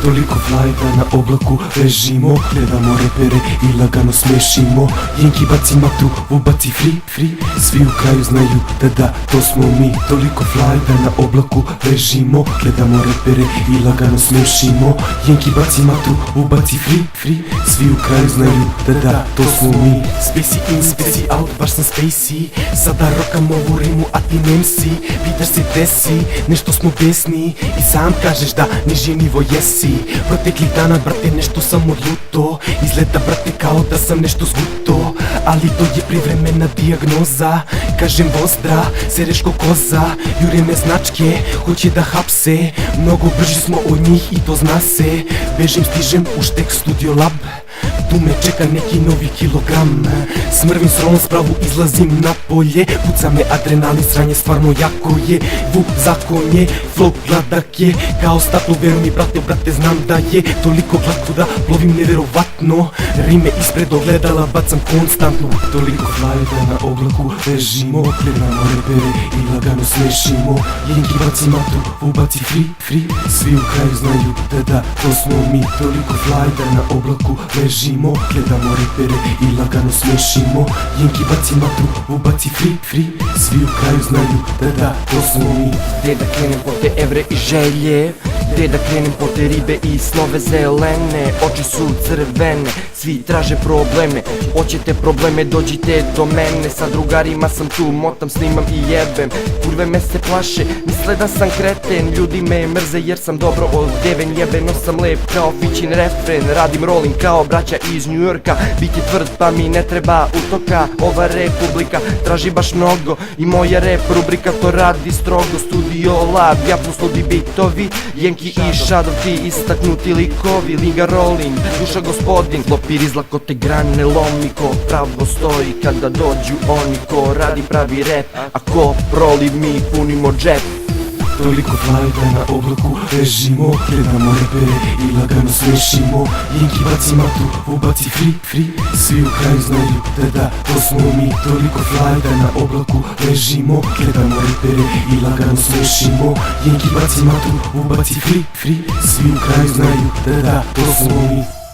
Toliko fly da na oblaku ležimo, gledamo repere i lagano smešimo. Jenki baci matru, ubaci free, svi u kraju znaju da to smo mi. Toliko fly da na oblaku ležimo, gledamo repere i lagano smešimo. Jenki baci matru, ubaci free, svi u kraju znaju da to smo mi. Spacey in, spacey out, baš sam spacey. Sada rokam ovu rimu, a ti nemsi. Vidaš se desi, nešto smo besni i sam kažeš da niži nivo jesi. Proteklih dana, brate, nešto sam odljuto. Izgleda, brate, kao da sam nešto zguto, ali to je privremena dijagnoza. Kažem vozdra, sereš ko koza. Jure me značke, hoće da hapse. Mnogo brži smo od njih i to zna se. Bežim, stižem u Štek Studio Lab. Tu me čeka neki novi kilogram. Smrvim s rolom spravu, izlazim na polje. Puca me adrenalin, sranje stvarno jako je. Vuk zakon je, flow gladak je. Kao staklo, veruj mi brate, znam da je toliko glatko da plovim neverovatno. Rime ispred ogledala bacam konstantno. Toliko fly da na oblaku ležimo, gledamo repere i lagano smešimo. Jenki baci matru, ubaci free, svi u kraju znaju da to smo mi. Toliko fly da na oblaku ležimo, gledamo repere i lagano smešimo. Jenki baci matru, ubaci free, svi u kraju znaju da to smo mi. Gde da krenem po te evre i želje, gde da krenem po te ribe i snove zelene. Oči su crvene, svi traže probleme. Hoćete probleme, dođite do mene. Sa drugarima sam tu, motam, snimam i jebem. Kurve me se plaše, misle da sam kreten. Ljudi me mrze jer sam dobro odeven. Jebeno sam lep kao Fićin refren. Radim rolling kao braća iz New Yorka. Biti tvrd pa mi ne treba utoka. Ova republika traži baš mnogo i moja rap rubrika to radi strogo. Studio Lab, ja plus ludi bitovi, Jenki i Shadow, ti istaknuti likovi. Liga rolling, duša gospodin, klopir iz lakote grane lomi. Ko pravo stoji kada dođu oni, ko radi pravi rap, a ko proliv mi punimo džep. Toliko fly da na oblaku ležimo, gledamo repere i lagano smešimo. Jenki baci matru, ubaci free, svi u kraju znaju da to smo mi. Toliko fly da na oblaku ležimo, gledamo repere i lagano smešimo. Jenki baci matru, ubaci free, svi u kraju znaju da to smo mi.